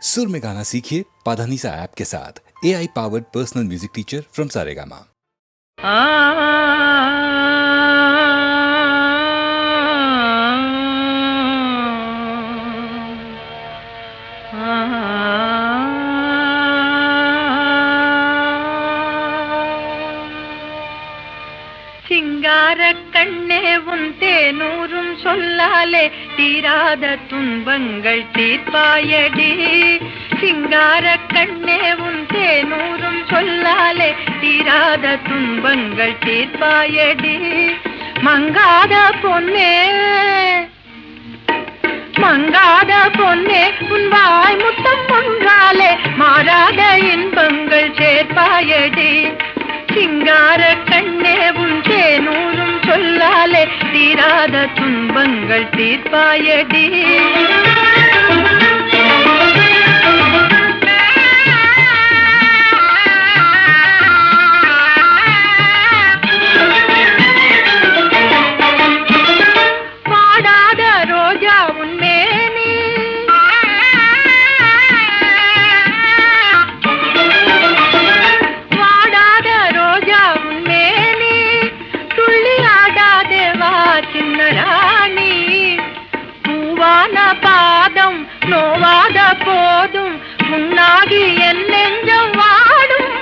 सुर में गाना सीखिए पाधानीसा ऐप के साथ। AI powered personal music teacher from Saregama. சிங்கார கண்ணே உன் தேனூரும் சொல்லாலே தீராத துன்பங்கள் தீர்ப்பாயடி. சிங்கார கண்ணே உன் தேனூரும் சொல்லாலே தீராத துன்பங்கள் தீர்ப்பாயடி. மங்காத பொன்னே மங்காத பொன்னே உன் வாய் முத்தம் ஒன்றாலே மாறாத இன்பங்கள் சேர்ப்பாயடி. சிங்கார கண்ணே உன் தேனூரும் சொல்லாலே தீராத துன்பங்கள் தீர்ப்பாயடி. வாடாத ரோஜா உன் மேனி ராணி. பூவான பாதம் நோவாத போதும் முன்னாகி என் நெஞ்சம் வாடும்.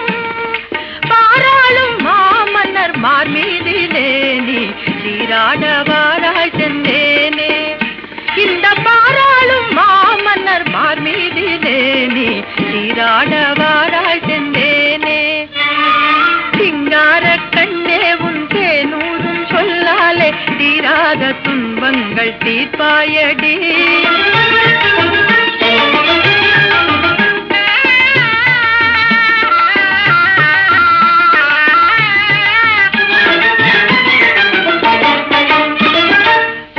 பாராளும் மாமன்னர் மார்மீதிலே நீ சீராடவாராய் சென்றேனே. இந்த பாராளும் மாமன்னர் மார்மீதிலே நீ சீராடவாராய் சென்றேனே. சிங்கார கண்ணே உன் தேனூரும் சொல்லாலே தீராத துன்பங்கள் தீர்ப்பாயடி.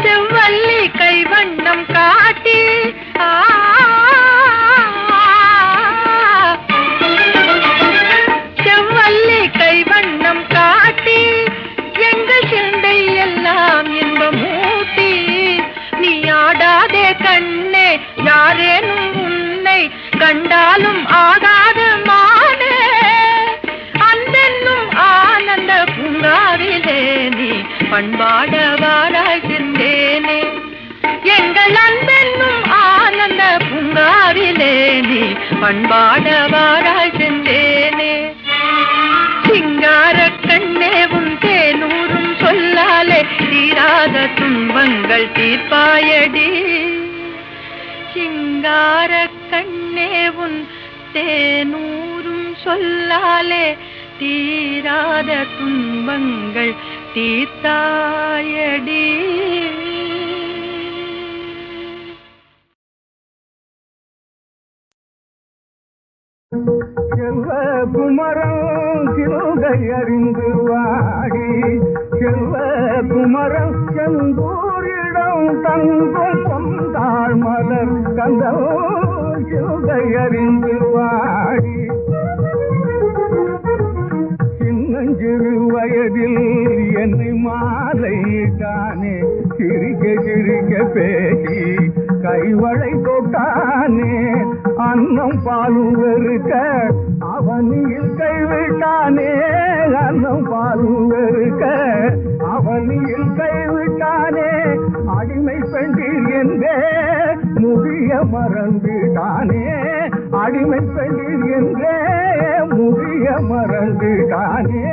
செவ்வல்லி கைவண்ணம் காட்டி செவ்வல்லி கைவண்ணம் காட்டி எங்கள் சிந்தை எல்லாம் இன்பமூட்டி. நீ ஆடாதே கண்ணே யாரேனும் உன்னை கண்டாலும் ஆகாத மானே. அன்பென்னும் ஆனந்த பூங்காவிலே நீ பண்பாடவாராய் சென்றேனே. எங்கள் அன்பென்னும் ஆனந்த பூங்காவிலே நீ பண்பாடவாராய் சென்றேனே. சிங்கார கண்ணே உன் தேனூரும் சொல்லாலே தீராத துன்பங்கள் தீர்ப்பாயடி. சிங்கார கண்ணே உன் தேனூரும் சொல்லாலே தீராத துன்பங்கள் தீர்த்தாயடி. செல்வ குமரன் சிறுகை அறிந்து வாடி. செல்வ குமரன் செந்தூரிடம் தங்கும் பொந்தாள் மலர் கந்தம் சிறுகை அறிந்து வாடி. சின்னஞ்சிறு வயதில் என்னை மாலையிட்டானே. சிரிக்க சிரிக்க பேசி கைவளை தொட்டானே. அன்னம் பாலும் வெறுக்க அவனியில் கைவிட்டானே. அன்னம் பாலும் வெறுக்க அவனியில் கைவிட்டானே. அடிமை பெண்டீர் என்றே முடிய மறந்துட்டானே. அடிமை பெண்டீர் என்றே முடிய மறந்துட்டானே.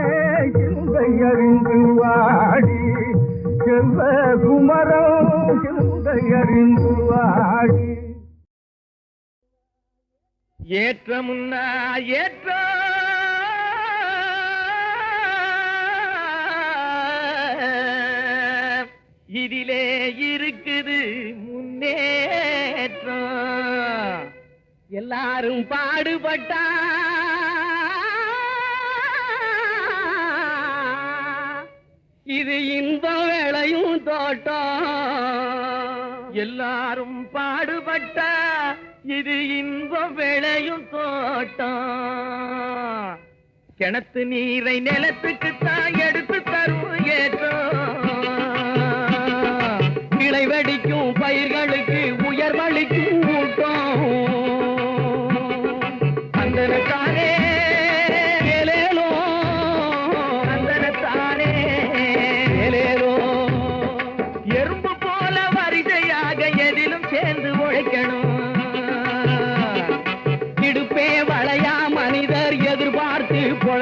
சிந்தை அறிந்து வாடி. செல்வ குமரன் சிந்தை அறிந்து வாடி. ஏற்ற முன்னா ஏற்ற இதிலே இருக்குது முன்னேற்றம். எல்லாரும் பாடுபட்டா இது இன்பம் விளையும் தோட்டம். எல்லாரும் பாடுபட்டா இது இன்பம் விளையும் தோட்டம். கிணத்து நீரை நிலத்துக்கு தான் எடுத்து தரும் ஏற்றம். கிளை வெடிக்கும் பயிர்களுக்கு உயர்வளிக்கும் ஊட்டம்.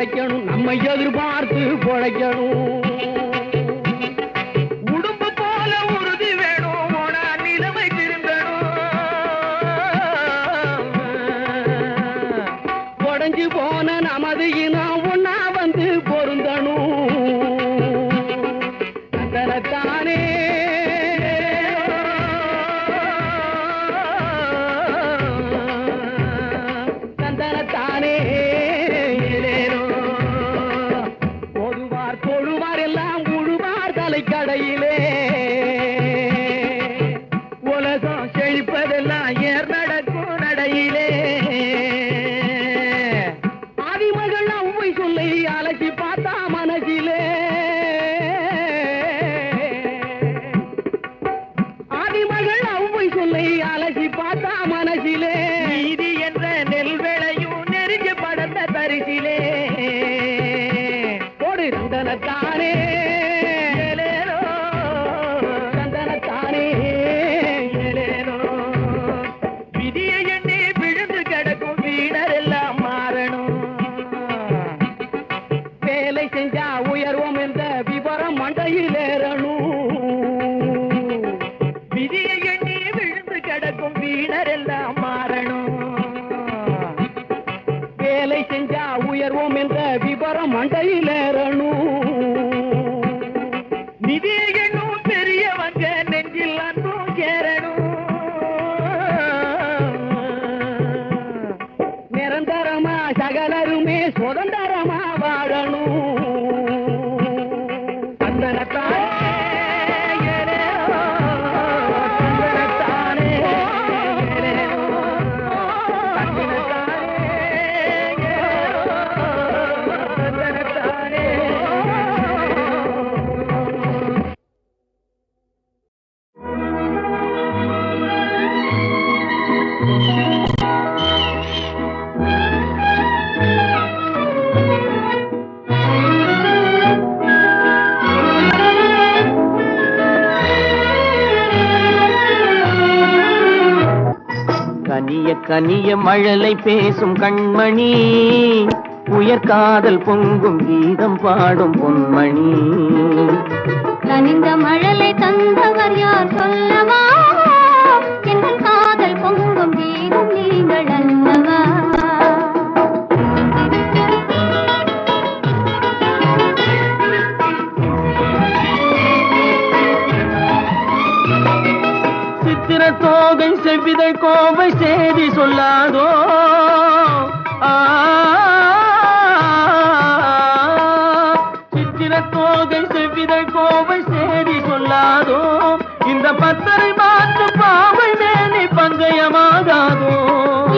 உழைக்கணும், நம்மை எதிர்பார்த்து பொழைக்கணும். உடும்பு போல உறுதி வேணும், ஓனா நிலைமை திருந்தணும். உடைஞ்சு போன நமது இனம் ஒன்னா வந்து பொருந்தணும். தனத்தானே தந்தனத்தானே பொதுவார் தொழுவார் எல்லாம் உழுவார் தலைக்கடையிலே. உலகம் செழிப்பதெல்லாம் ஏர் நடக்கும் நடையிலே. ஆதிமகள் அவ்வை சொல்லை அலசி பார்த்தா மனசிலே. ஆதிமகள் அவ்வை சொல்லை அலசி பார்த்தா மனசிலே. நீதி என்ற நெல் விளையும் நெருங்கி படந்த பரிசிலே. ஒரு தந்தனத்தானே ஏலேலோ, தந்தனத்தானே ஏலேலோ. விதியை எண்ணி விழுந்து கிடக்கும் வீணர் எல்லாம் மாறணும். வேலை செஞ்சா உயர்வோம் என்ற விவரம் மண்டையில் ஏறணும். விதியை எண்ணி விழுந்து கிடக்கும் வீணர் எல்லாம் மாறணும். வேலை செஞ்சா உயர்வோம் என்ற விவரம் மண்டையில் ஏறணும். நிதியை எண்ணும் பெரியவங்க நெஞ்சில் அன்பும் சேரணும். நிரந்தரமா சகலருமே சுதந்திரமா வாழணும். தந்தனத்தானே ஏலேலோ, தந்தனத்தானே ஏலேலோ, தந்தனத்தானே ஏலேலோ, தந்தனத்தானே. கனிய கனிய மழலை பேசும் கண்மணி, உயர்காதல் பொங்கும் கீதம் பாடும் பொன்மணி. கனிந்த மழலை தந்தவர் யார் சொல்லவா? எங்கள் காதல் பொங்கும் கீதம் நீங்கள் அல்லவா? சித்திர தோகை செவ்விதழ் கோவை செய்தி சொல்லாதோ. சித்திர தோகை செவ்விதழ் கோவை செய்தி சொல்லாதோ. இந்த பத்தரை மாற்று பாவை மேனி பங்கயமாகாதோ.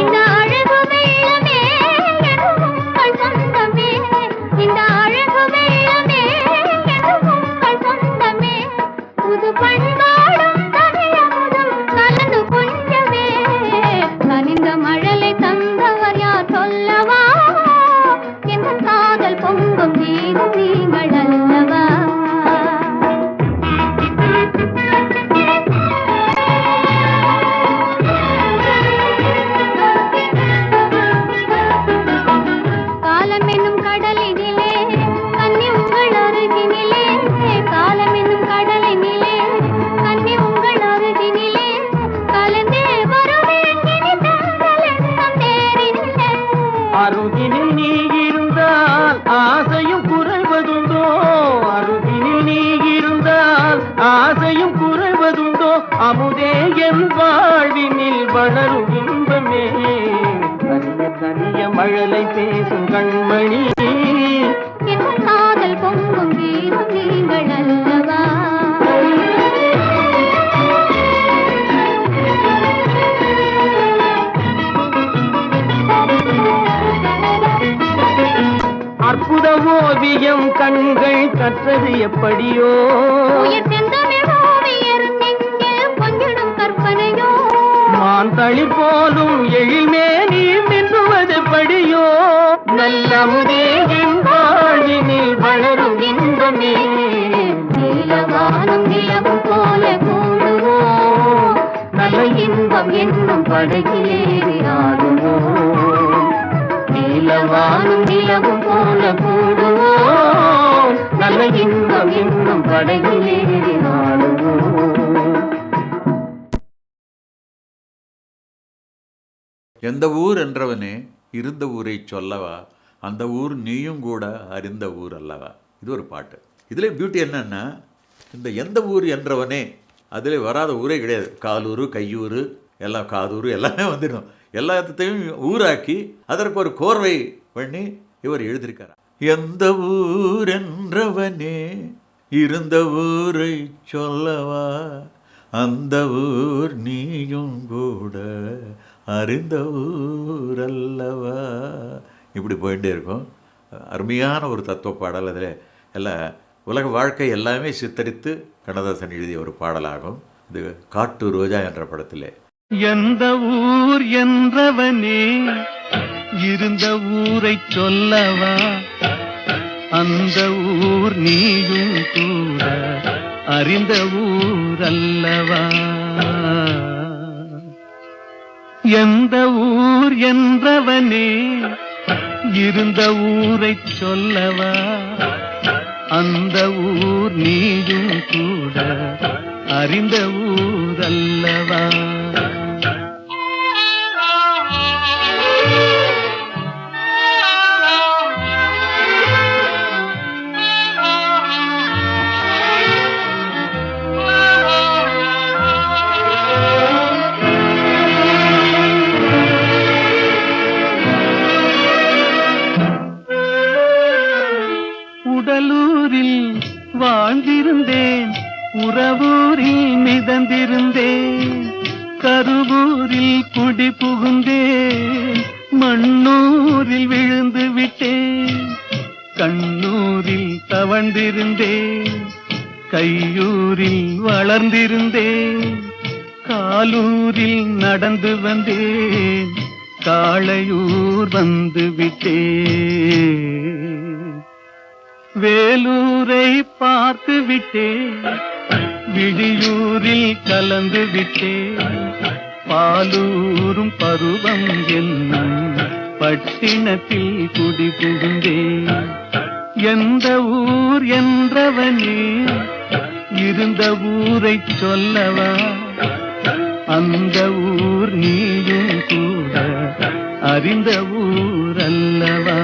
இந்த அழகு வெள்ளமே எதுவும் உங்கள் சொந்தமே. இந்த அழகு வெள்ளமே எதுவும் உங்கள் சொந்தமே. புது பண்பாடும் தமிழமுதும் கலந்து கொஞ்சமே. கனிந்த மழலை தந்தவர் யார் சொல்லவா? எங்கள் காதல் பொங்கும் கீதம் நீங்கள் அல்லவா? காலம் என்னும் கடலினிலே கன்னி உங்கள் அருகினிலே. காலம் என்னும் கடலினிலே கன்னி உங்கள் அருகினிலே. கலந்தே வருவேன் இனி தங்கள் எண்ணம் தேரினிலே. அருகினில் நீ இருந்தால் ஆசையும் குறைவதுண்டோ. அருகினில் நீ இருந்தால் ஆசையும் குறைவதுண்டோ. அமுதே என் வாழ்வினில் வளரும் இன்பமே. கனிய கனிய மழலை பேசும் கண்மணி. எங்கள் காதல் பொங்கும் கீதம் நீங்கள் அல்லவா? அற்புத ஓவியம் கண்கள் கற்றது எப்படியோ. உயிர் செந்தமிழ் ஓவியர் நெஞ்சில் கொஞ்சிடும் கற்பனையோ. மான் தளிர் போலும் எழில்மே நீ மின்னுவது படியோ. நல்லமுதே என் வாழ்வினில் வளரும் இன்பமே. நீலவானம் நிலவும் போல கூடுவோம். நல்ல இன்பம் என்னும் படகிலேறி ஆடுவோம். நீல நல்ல வானும் நிலவும் போல கூடுவோம், நல்ல இன்பம் இன்னும் படகில் ஏறி நாடுவோம். எந்த ஊர் என்றவனே இருந்த ஊரை சொல்லவா, அந்த ஊர் நீயும் கூட அறிந்த ஊர் அல்லவா. இது ஒரு பாட்டு. இதில் பியூட்டி என்னன்னா, இந்த எந்த ஊர் என்றவனே அதில் வராத ஊரே கிடையாது. காலூர், கையூர், எல்லாம் காதூர் எல்லாமே வந்துடும். எல்லாத்தையும் ஊராக்கி அதற்கு ஒரு கோர்வை பண்ணி இவர் எழுதியிருக்கார். எந்த ஊர் என்றவனே இருந்த ஊரை சொல்லவா, அந்த ஊர் நீயும் கூட அறிந்த ஊர் அல்லவா. இப்படி போயிட்டே இருக்கும். அருமையான ஒரு தத்துவ பாடல். அதில் எல்லாம் உலக வாழ்க்கை எல்லாமே சித்தரித்து கண்ணதாசன் எழுதிய ஒரு பாடலாகும். இது காட்டு ரோஜா என்ற படத்திலே. எந்த ஊர் என்றவனே இருந்த ஊரை சொல்லவா, அந்த ஊர் நீயும் கூட அறிந்த ஊர் அல்லவா. எந்த ஊர் என்றவனே இருந்த ஊரை சொல்லவா, அந்த ஊர் நீயும் கூட அறிந்த ஊர் அல்லவா. உடலூரில் வாழ்ந்திருந்தேன், உறவூரில் மிதந்திருந்தேன், கருவூரில் குடி புகுந்தேன், மண்ணூரில் விழுந்து விட்டேன், கண்ணூரில் தவழ்ந்திருந்தேன், கையூரில் வளர்ந்திருந்தேன், காலூரில் நடந்து வந்தேன், காளையூர் வந்து விட்டேன், வேலூரை பார்த்து விட்டேன், விழியூரில் கலந்து விட்டேன், பாலூரும் பருவம் என்னும் பட்டினத்தில் குடி புகுந்தேன். எந்த ஊர் என்றவனே இருந்த ஊரை சொல்லவா, அந்த ஊர் நீயும் கூட அறிந்த ஊர் அல்லவா.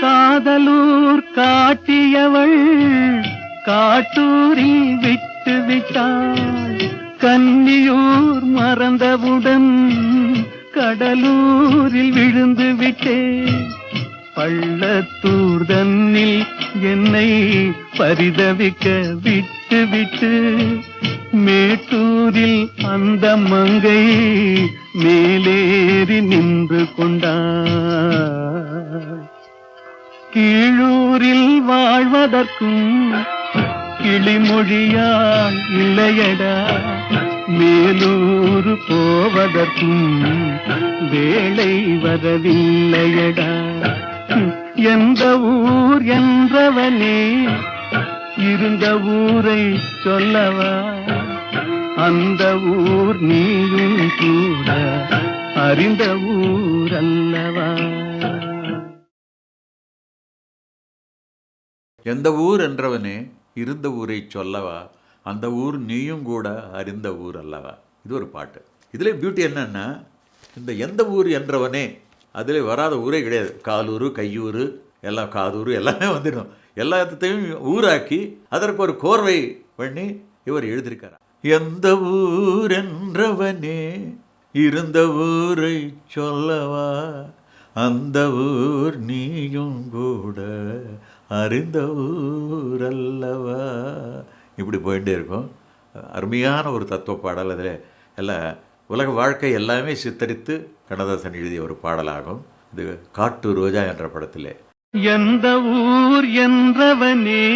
காதலூர் காட்டியவள் காட்டூரில் விட்டு விட்டாள், கன்னியூர் மறந்தவுடன் கடலூரில் விழுந்து விட்டேன், பள்ளத்தூர் தன்னில் என்னை பரிதவிக்க விட்டு விட்டு மேட்டூரில் அந்த மங்கை மேலேறி நின்று கொண்டாள். கீழூரில் வாழ்வதற்கும் கிளிமொழியால் இல்லையடா, மேலூர் போவதற்கும் வேளை வரவில்லையடா. எந்த ஊர் என்றவனே இருந்த ஊரை சொல்லவா, அந்த ஊர் நீயும் கூட அறிந்த ஊர் அல்லவா. எந்த ஊர் என்றவனே இருந்த ஊரை சொல்லவா, அந்த ஊர் நீயும் கூட அறிந்த ஊர் அல்லவா. இது ஒரு பாட்டு. இதில் பியூட்டி என்னன்னா, இந்த எந்த ஊர் என்றவனே அதில் வராத ஊரே கிடையாது. காலூர், கையூர், எல்லாம் காதூர் எல்லாமே வந்துடும். எல்லாத்தையும் ஊராக்கி அதற்கு ஒரு கோர்வை பண்ணி இவர் எழுதியிருக்கார். எந்த ஊர் என்றவனே இருந்த ஊரை சொல்லவா, அந்த ஊர் நீயும் கூட அறிந்த ஊர் அல்லவா. இப்படி போயிட்டே இருக்கும். அருமையான ஒரு தத்துவ பாடல். அதில் எல்லாம் உலக வாழ்க்கை எல்லாமே சித்தரித்து கண்ணதாசன் எழுதிய ஒரு பாடலாகும். இது காட்டு ரோஜா என்ற படத்திலே. எந்த ஊர் என்றவனே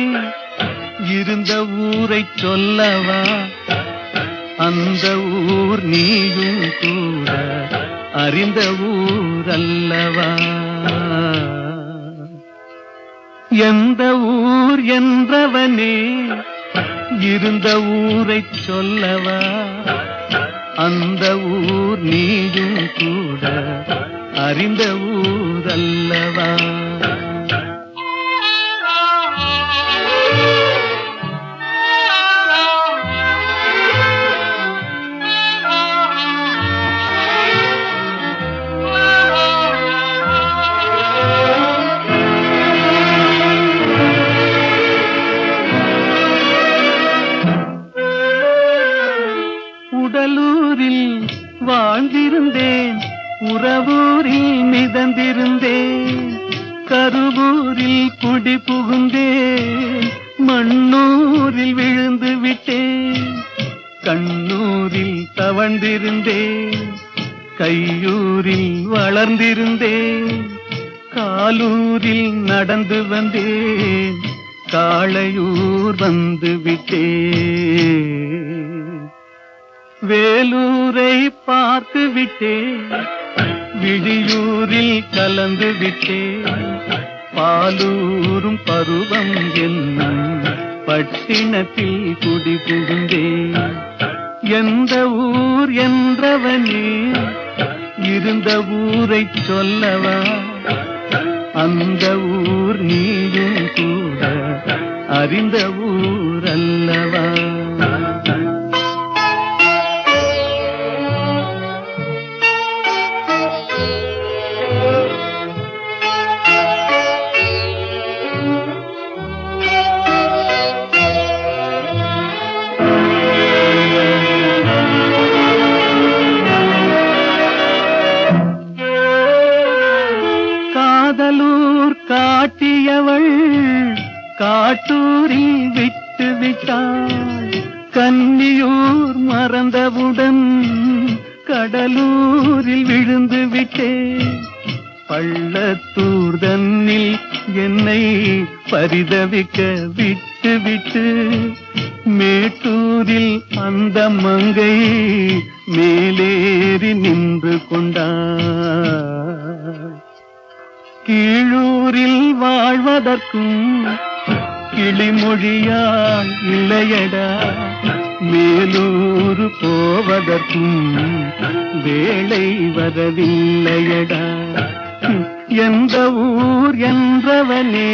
இருந்த ஊரை சொல்லவா அந்த ஊர் நீயும் கூட அறிந்த ஊர் அல்லவா எந்த ஊர் என்றவனே இருந்த ஊரை சொல்லவா அந்த ஊர் நீயும் கூட அறிந்த ஊர் அல்லவா உடலூரில் வாழ்ந்திருந்தேன் உறவூரில் மிதந்திருந்தேன் கருவூரில் குடி புகுந்தேன் மண்ணூரில் விழுந்து விட்டேன் கண்ணூரில் தவழ்ந்திருந்தேன் கையூரில் வளர்ந்திருந்தேன் காலூரில் நடந்து வந்தேன் காளையூர் வந்து விட்டேன் வேலூரை பார்த்து விட்டேன் விழியூரில் கலந்து விட்டேன் பாலூரும் பருவம் என்னும் பட்டினத்தில் குடி புகுந்தேன் எந்த ஊர் என்றவனே இருந்த ஊரை சொல்லவா அந்த ஊர் நீயும் கூட அறிந்த ஊர் அல்லவா காதலூர் காட்டியவள் காட்டூரில் விட்டு விட்டாள் கன்னியூர் மறந்தவுடன் கடலூரில் விழுந்து விட்டேன் பள்ளத்தூர் தன்னில் என்னை பரிதவிக்க விட்டு விட்டு மேட்டூரில் அந்த மங்கை மேலேறி நின்று கொண்டாள் கீழூரில் வாழ்வதற்கும் கிளிமொழியால் இல்லையடா மேலூர் போவதற்கும் வேளை வரவில்லையடா எந்த ஊர் என்றவனே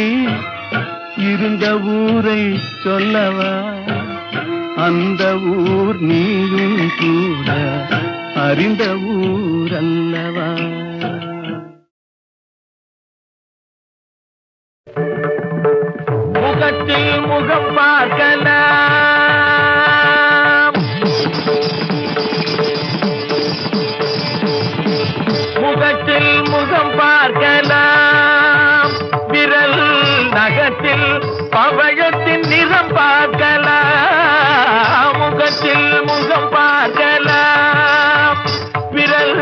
இருந்த ஊரை சொல்லவா அந்த ஊர் நீயும் கூட அறிந்த ஊர் அல்லவா முகத்தில் முகம் பார்க்கலாம் முகத்தில் முகம் பார்க்கலாம் விரல் நகத்தில் பவழத்தின் நிறம் பார்க்கலாம் முகத்தில் முகம் பார்க்கலாம் விரல்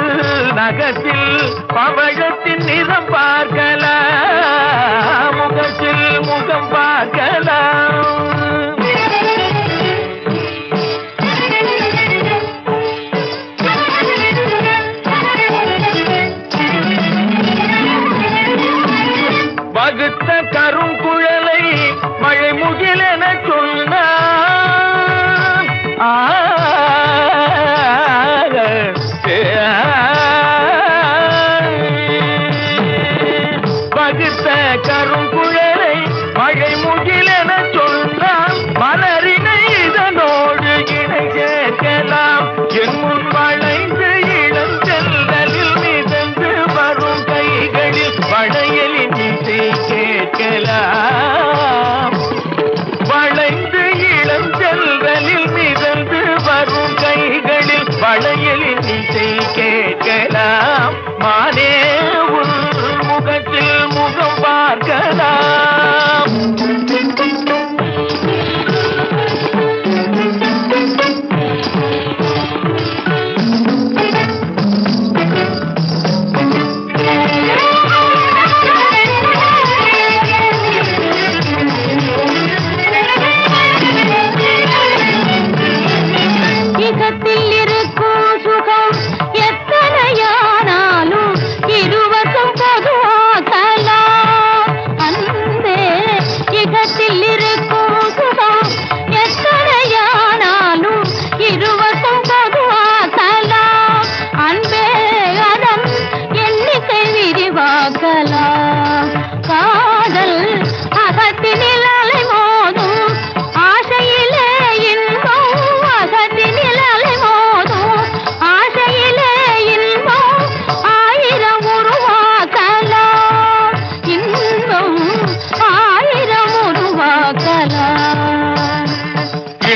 நகத்தில் பவழத்தின் நிறம் பார்க்கலாம் முகத்தில் முகம் பார்க்கலாம் வகுத்த கருங்குழலை மழை முகிலென சொன்னார்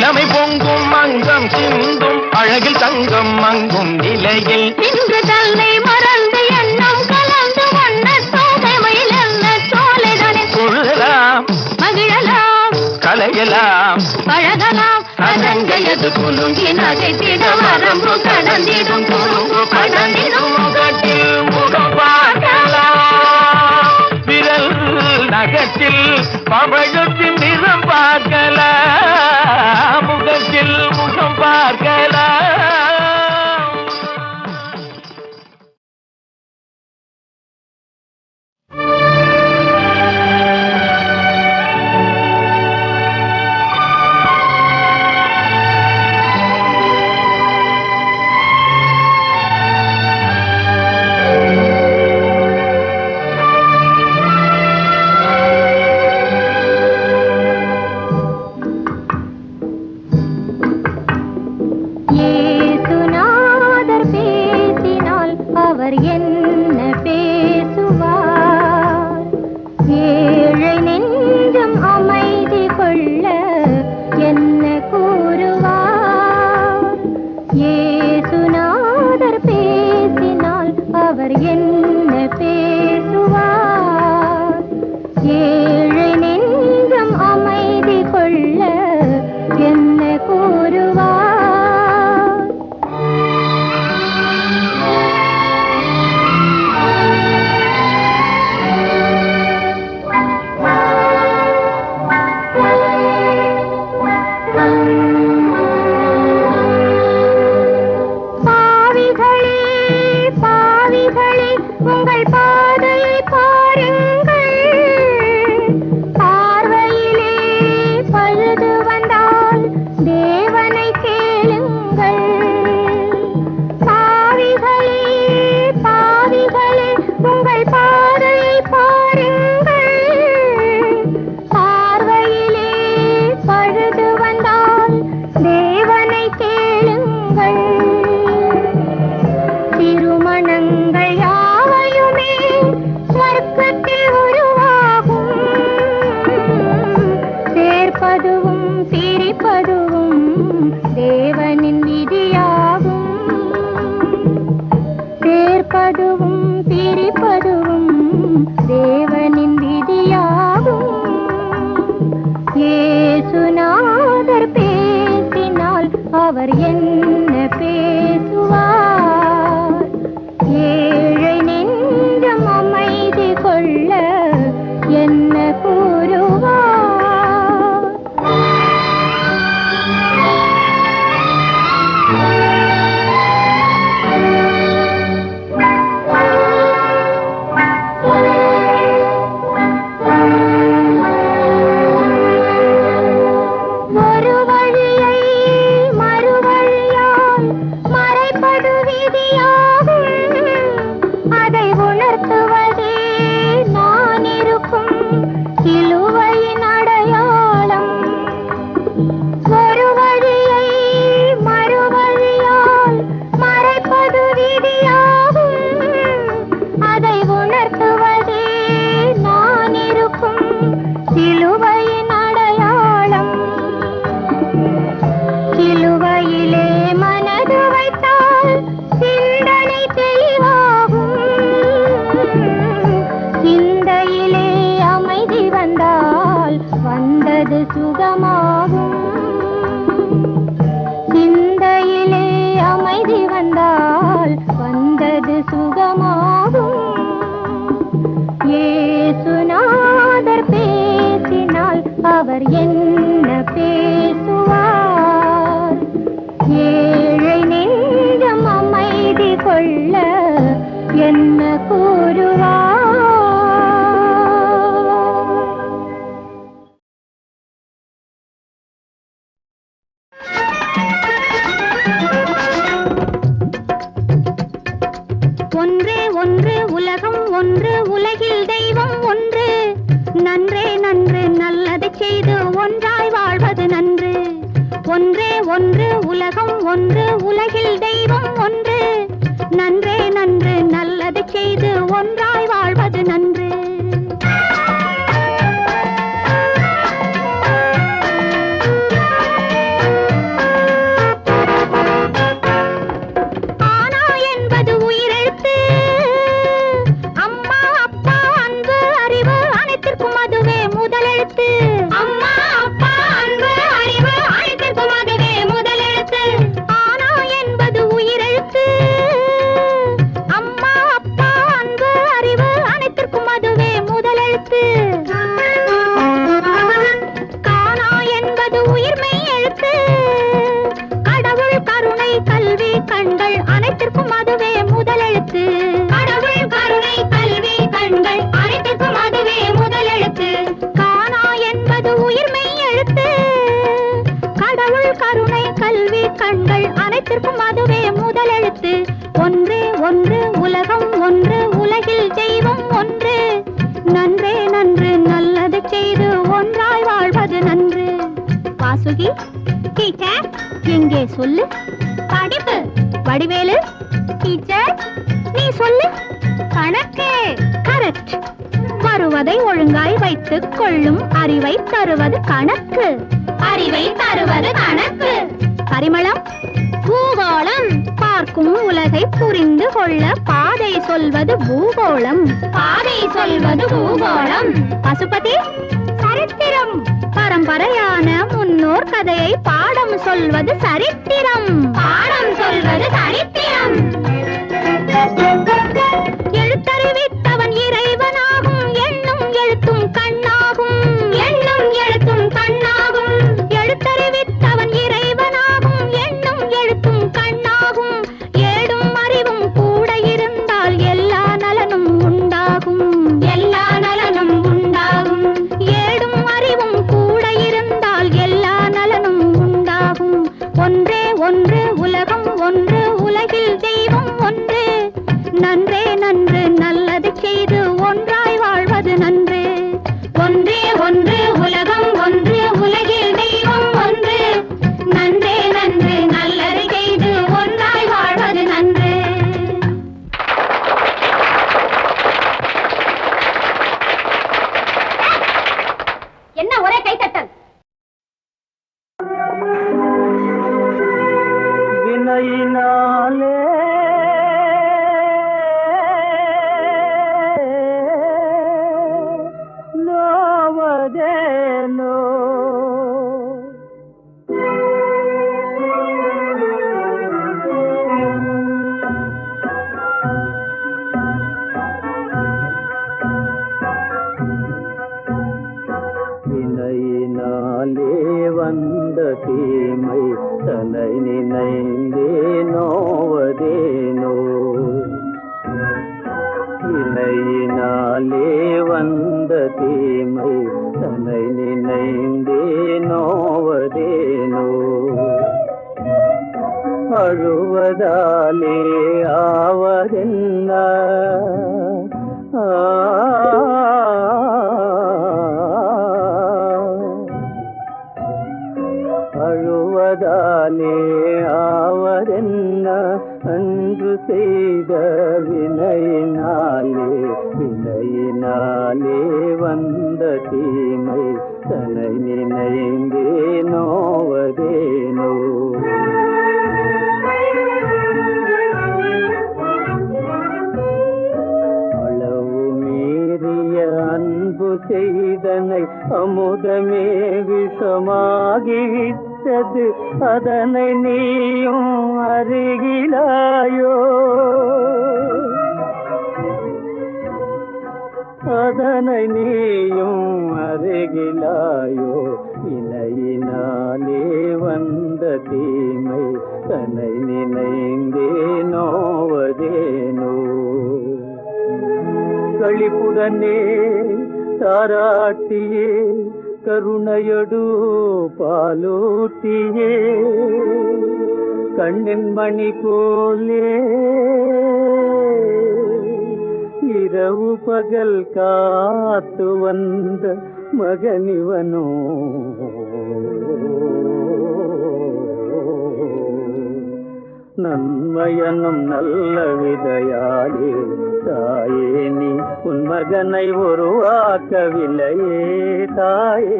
இளமை பொங்கும் மங்கம் சிந்தும் அழகில் தங்கம் மங்கும் நிலையில் இன்று தன்னை மறந்து எண்ணம் கலந்து வண்ண சோதை மயிலல்ல சோலைதானே கொள்ளலாம் மகிழலாம் கலையலாம் பழகலாம் அதங்கையது குலுங்கினதை திட வரம்பு கடந்திடும் குறும்பு கடந்திடும் முகத்தில் முகம் பார்க்கலாம் விரல் நகத்தில் பவழத்தின் நிறம் பார்க்கலாம் முகத்தில் முகம் பார்க்கலாம் ஏசுநாதர் பேசினால் அவர் என்ன பேசுவார் ஏழை நெஞ்சம் அமைதி கொள்ள என்ன கூறுவார் ஏசுநாதர் பேசினால் அவர் என்ன பேசுவார் ஏழை நெஞ்சம் அமைதி கொள்ள என்ன கூறுவார் பாவிகளே பாவிகளே உங்கள் பாதையை பாருங்கள் பார்வையிலே பழுது வந்தால் தேவனை கேளுங்கள் பாவிகளே பாவிகளே உங்கள் பாதையை பாருங்கள் பார்வையிலே பழுது வந்தால் தேவனை கேளுங்கள் திருமணங்கள் யாவையுமே சொர்க்கத்தில் உருவாகும் சேர்ப்பதுவும் பிரிப்பதுவும் தேவனின் விதியாகும் சேர்ப்பதுவும் பிரிப்பதுவும் தேவனின் விதியாகும் ஏசுநாதர் பேசினால் அவர் என்ன பேசுவார் ஏழை நெஞ்சம் அமைதி கொள்ள என்ன கூறுவார் ஒரு வழியை மறுவழியால் மறைப்பது விதியாகும் அதை உணர்த்துவதே நான் இருக்கும் சிலுவையின் அடையாளம் ஒரு வழியை மறுவழியால் மறைப்பது விதியாகும் அதை உணர்த்துவதே நான் இருக்கும் சிலுவையின் அடையாளம் சிலுவையிலே மனது வைத்தால் சிந்தனை தெளிவாகும் சிந்தையிலே அமைதி வந்தால் வந்தது சுகமாகும் சிந்தையிலே அமைதி வந்தால் வந்தது சுகமாகும் ஏசுநாதர் பேசினால் அவர் என்ன பேசுவார் ஏழை நெஞ்சம் அமைதி கொள்ள என்ன கூறுவார் ஒன்றே ஒன்று உலகம் ஒன்று உலகில் தெய்வம் ஒன்று நன்றே நன்று நல்லதை செய்து ஒன்றாய் வாழ்வது நன்று ஒன்றே ஒன்று உலகம் ஒன்று உலகில் தெய்வம் ஒன்று நன்றே நன்று நல்லதை செய்து ஒன்றாய் வாழ்வது நன்று கண்கள் அனைத்திற்கும் அதுவே முதலெழுத்து. ஒன்றே ஒன்று உலகம் ஒன்று, உலகில் தெய்வம் ஒன்று. நன்றே நன்று நல்லது செய்து ஒன்றாய் வாழ்வது நன்று. வாசுகி டீச்சர் எங்கே சொல்லு. படிப்பு வடிவேலு டீச்சர் நீ சொல்லு. கணக்கு கரெக்ட். வருவதை ஒழுங்காய் வைத்துக் கொள்ளும் அறிவை தருவது கணக்கு. அறிவை தருவது கணக்கு. பரிமளம் பூகோளம். பார்க்கும் உலகை புரிந்து கொள்ள பாதை சொல்வது பூகோளம். பாதை சொல்வது பூகோளம். பசுபதி சரித்திரம். பரம்பரையான முன்னோர் கதையை பாடம் சொல்வது சரித்திரம். பாடம் சொல்வது சரித்திரம். எழுத்தறிவித்தவன் இறைவனாகும். எண்ணும் எழுத்தும் கண்ணாகும். எண்ணும் எழுத்தும் கண்ணாகும். எழுத்தறிவித்தவன் இறைவனாகும். எண்ணும் எழுத்தும் கண்ணாகும். ஏடும் அறிவும் கூட இருந்தால் எல்லா நலனும் உண்டாகும். எல்லா நலனும் உண்டாகும். ஏடும் அறிவும் கூட இருந்தால் எல்லா நலனும் உண்டாகும். ஒன்றே ஒன்று உலகம் ஒன்று, உலகில் தெய்வம் ஒன்று. நன்றே நன்று நல்லது செய்து ஒன்றாய் வாழ்வது நன்று. ஒன்றே ஒன்று உலகம் ஒன்று, உலகில் தெய்வம் ஒன்று. நன்றே நன்று நல்லது செய்து ஒன்றாய் வாழ்வது நன்று. என்ன ஒரே கைத்தட்டல்? வினையினாலே நோவதேனோ வினையினாலே வந்த தீமை தன்னை நினைந்தே நோவதேனோ. வினையினாலே வந்த தீமை தன்னை நினைந்தே நோவதேனோ. அழுவதாலே ஆவதென்ன அழுவதாலே ஆவதென்ன அன்று செய்த வினையினாலே. வினையினாலே வந்த தீமை தன்னை நினைந்தே நோவதேனோ. அளவு மீறிய அன்பு செய்தனை அமுதமே விஷமாகிவிட்டது. அதனை நீயும் அருகிலாயோ. அதனை நீயும் அருகிலாயோ. இணையினாலே வந்த தீமை தன்னை நினைந்தே நோவதேனோ. களிப்புடனே தாராட்டியே கருணையடு பாலூட்டியே கண்ணின் மணி போலே இரவு பகல் காத்து வந்த மகனிவனோ. நன்மையனும் நல்ல விதையாலே தாயே நீ உன் மகனை உருவாக்கவில்லையே. தாயே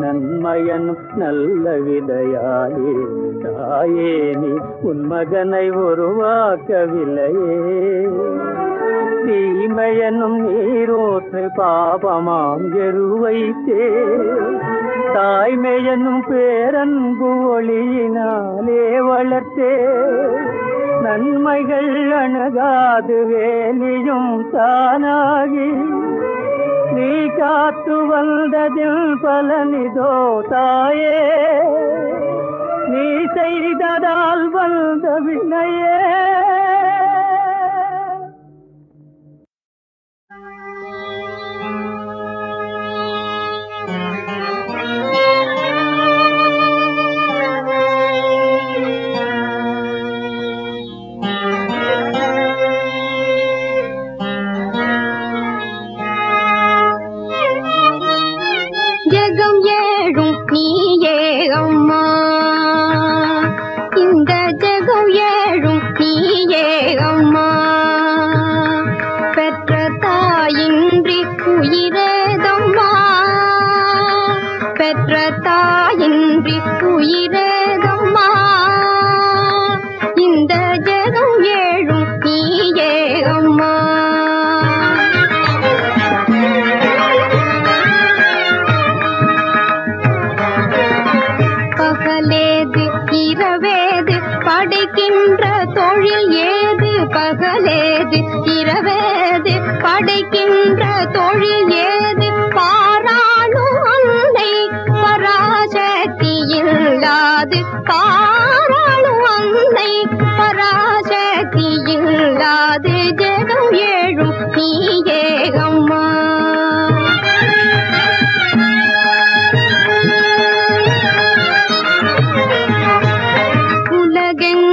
நன்மையனும் நல்ல விதையாலே தாயே நீ உன் மகனை உருவாக்கவில்லையே. தீமையனும் நீரோற்று பாபமாம் எருவைத்தே. தாய்மையனும் பேரன்பு ஒளியினாலே வளர்த்தே. நன்மைகள் அணுகாது வேலியும் தானாகி நீ காத்து வந்ததில் பலனிதோ தாயே. நீ செய்ததால் வந்த வினையே. இரவேது படைக்கின்ற தொழில் ஏது பாராளும் அன்னை பராசக்தி இல்லாது பாராளும் அன்னை பராசக்தி இல்லாது ஜெகம் ஏழும் நீயே அம்மா.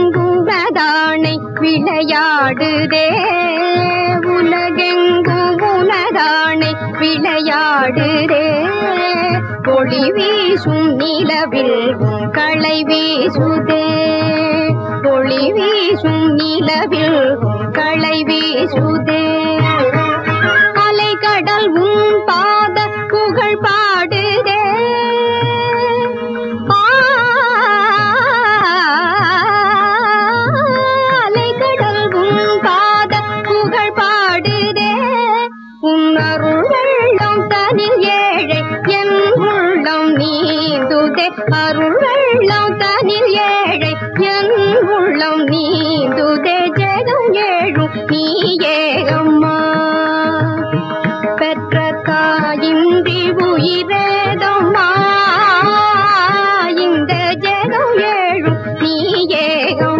உலகெங்குவதானை விளையாடுதே உலகெங்கும் உனதானை விளையாடுதே ஒளி வீசும் நிலவில் களை வீசுதே ஒளி வீசும் நிலவில் களை வீசுதே அலைகடல் உன் பாத புகழ் பாடுதே அலைகடல் உன் பாத புகழ் பாடுதே உன் அருள் வெள்ளம் தனில் ஏழை என் உள்ளம் நீந்துதே அருள் வெள்ளம் தனில் ஏழை என் உள்ளம் நீந்துதே ஜெகம் ஏழும் நீயே அம்மா. பெற்ற தாயின்றி உயிரேதம்மா இந்த ஜெகம் ஏழும் நீயே அம்மா.